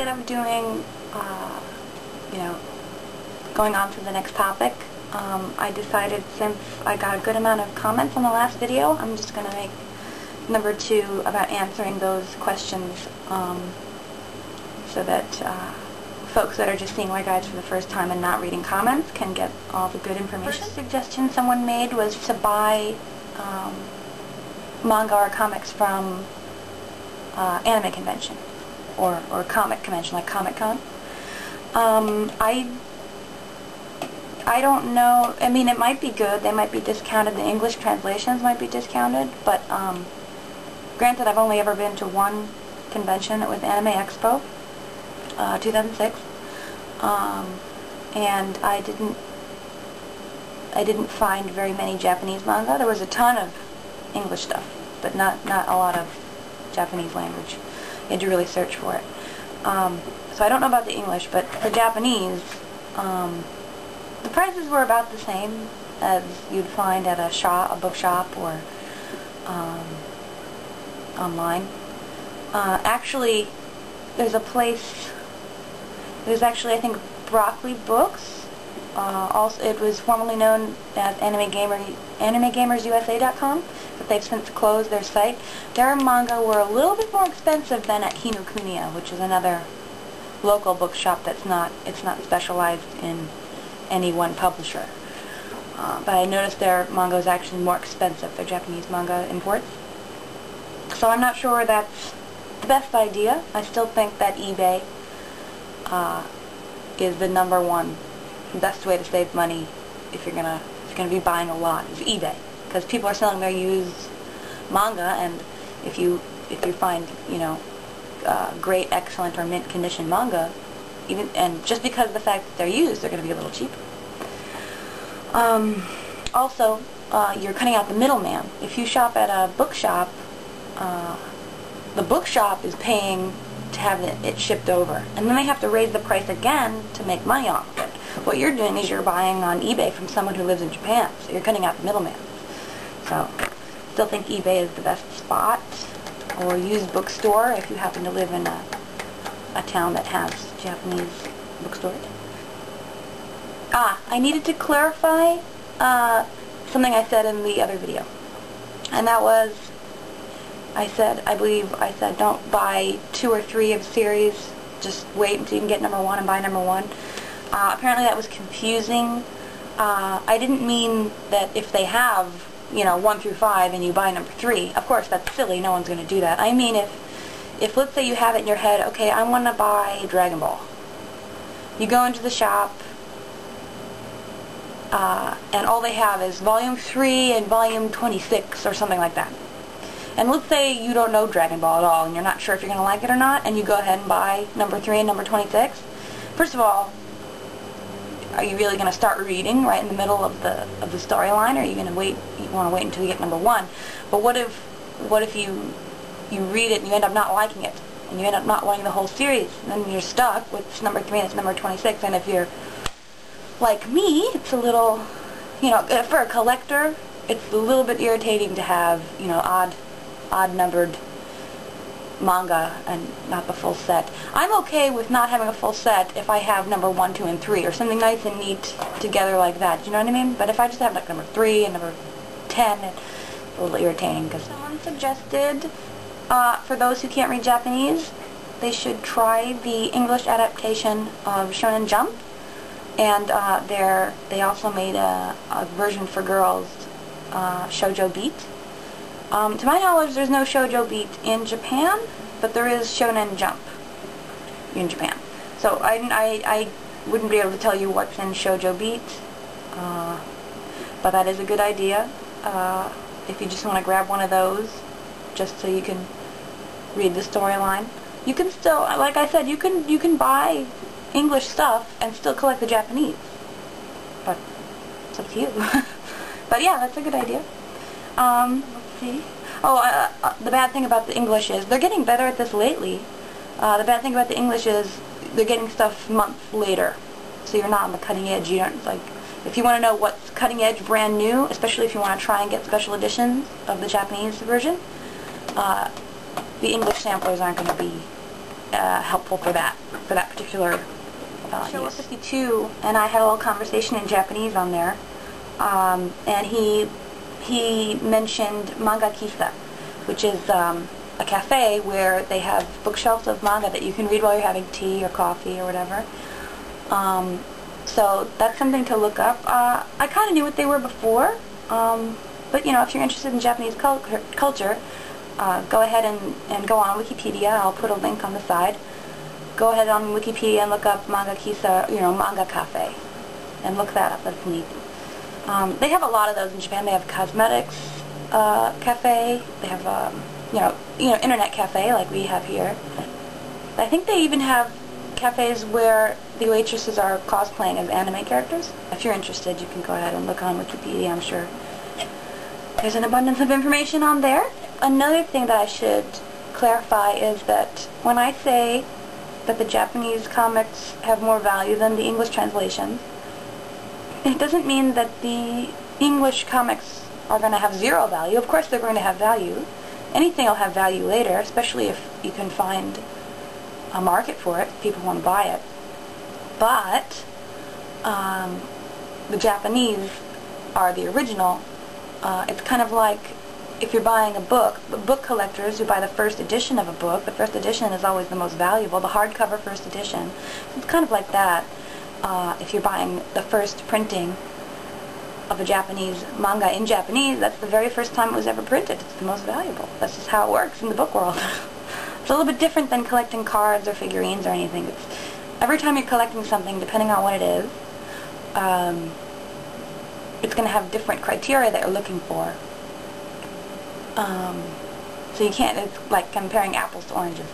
instead of doing, you know, going on to the next topic, I decided, since I got a good amount of comments on the last video, I'm just going to make number 2 about answering those questions, so that folks that are just seeing my guides for the first time and not reading comments can get all the good information. First suggestion someone made was to buy manga or comics from anime convention or comic convention like Comic-Con. I don't know. I mean, it might be good. They might be discounted. The English translations might be discounted, but granted, I've only ever been to one convention. It was Anime Expo, 2006, and I didn't find very many Japanese manga. There was a ton of English stuff, but not a lot of Japanese language. You had to really search for it. So I don't know about the English, but for Japanese, the prices were about the same as you'd find at a bookshop or online. Actually, there's a place. There's actually, I think, Broccoli Books. Also, it was formerly known as AnimeGamersUSA.com, but they've since closed their site. Their manga were a little bit more expensive than at Kinokuniya, which is another local bookshop that's not specialized in any one publisher. But I noticed their manga is actually more expensive, their Japanese manga imports. So I'm not sure that's the best idea. I still think that eBay is the #1 best way to save money if you're gonna be buying a lot, is eBay, because people are selling their used manga, and if you find, you know, great, excellent, or mint condition manga, and just because of the fact that they're used, they're going to be a little cheaper. Also, you're cutting out the middleman. If you shop at a bookshop, the bookshop is paying to have it shipped over, and then they have to raise the price again to make money off of it. What you're doing is you're buying on eBay from someone who lives in Japan, so you're cutting out the middleman. So, still think eBay is the best spot, or used bookstore if you happen to live in a town that has Japanese bookstores. I needed to clarify something I said in the other video, and that was, I believe I said don't buy 2 or 3 of the series, just wait until you can get #1 and buy #1. Apparently that was confusing. I didn't mean that if they have, you know, 1 through 5 and you buy #3, of course that's silly, no one's going to do that. I mean if let's say you have it in your head, okay, I want to buy Dragon Ball. You go into the shop, and all they have is volume 3 and volume 26 or something like that. And let's say you don't know Dragon Ball at all and you're not sure if you're going to like it or not, and you go ahead and buy #3 and #26. First of all, are you really going to start reading right in the middle of the storyline, or are you going to wait? You want to wait until you get #1. But what if you read it and you end up not liking it, and you end up not wanting the whole series, and then you're stuck with #3 and it's #26. And if you're like me, it's a little, you know, for a collector, it's a little bit irritating to have, you know, odd numbered manga and not the full set. I'm okay with not having a full set if I have #1, 2, and 3, or something nice and neat together like that. You know what I mean? But if I just have like #3 and #10, it's a little irritating. Because someone suggested, for those who can't read Japanese, they should try the English adaptation of Shonen Jump, and they also made a version for girls, Shoujo Beat. To my knowledge, there's no Shoujo Beat in Japan, but there is Shonen Jump in Japan. So I wouldn't be able to tell you what's in Shoujo Beat, but that is a good idea. If you just want to grab one of those, just so you can read the storyline. You can still, like I said, you can buy English stuff and still collect the Japanese, but it's up to you. But yeah, that's a good idea. Let's see. Oh, the bad thing about the English is they're getting better at this lately. The bad thing about the English is they're getting stuff months later, so you're not on the cutting edge. You don't, like, if you want to know what's cutting edge, brand new, especially if you want to try and get special editions of the Japanese version, the English samplers aren't going to be helpful for that particular use. 52, and I had a little conversation in Japanese on there, and he mentioned Manga Kissa, which is a cafe where they have bookshelves of manga that you can read while you're having tea or coffee or whatever. So that's something to look up. I kind of knew what they were before, but you know, if you're interested in Japanese culture, go ahead and go on Wikipedia. I'll put a link on the side. Go ahead on Wikipedia and look up Manga Kissa, you know, manga cafe, and look that up. That's neat. They have a lot of those in Japan. They have cosmetics cafe. They have you know, internet cafe like we have here. I think they even have cafes where the waitresses are cosplaying as anime characters. If you're interested, you can go ahead and look on Wikipedia. I'm sure there's an abundance of information on there. Another thing that I should clarify is that when I say that the Japanese comics have more value than the English translations, it doesn't mean that the English comics are going to have zero value. Of course they're going to have value. Anything will have value later, especially if you can find a market for it, people want to buy it. But the Japanese are the original. It's kind of like if you're buying a book, book collectors who buy the first edition of a book, the first edition is always the most valuable, the hardcover first edition. It's kind of like that. If you're buying the first printing of a Japanese manga in Japanese, that's the very first time it was ever printed. It's the most valuable. That's just how it works in the book world. It's a little bit different than collecting cards or figurines or anything. Every time you're collecting something, depending on what it is, it's going to have different criteria that you're looking for. So you can't, it's like comparing apples to oranges.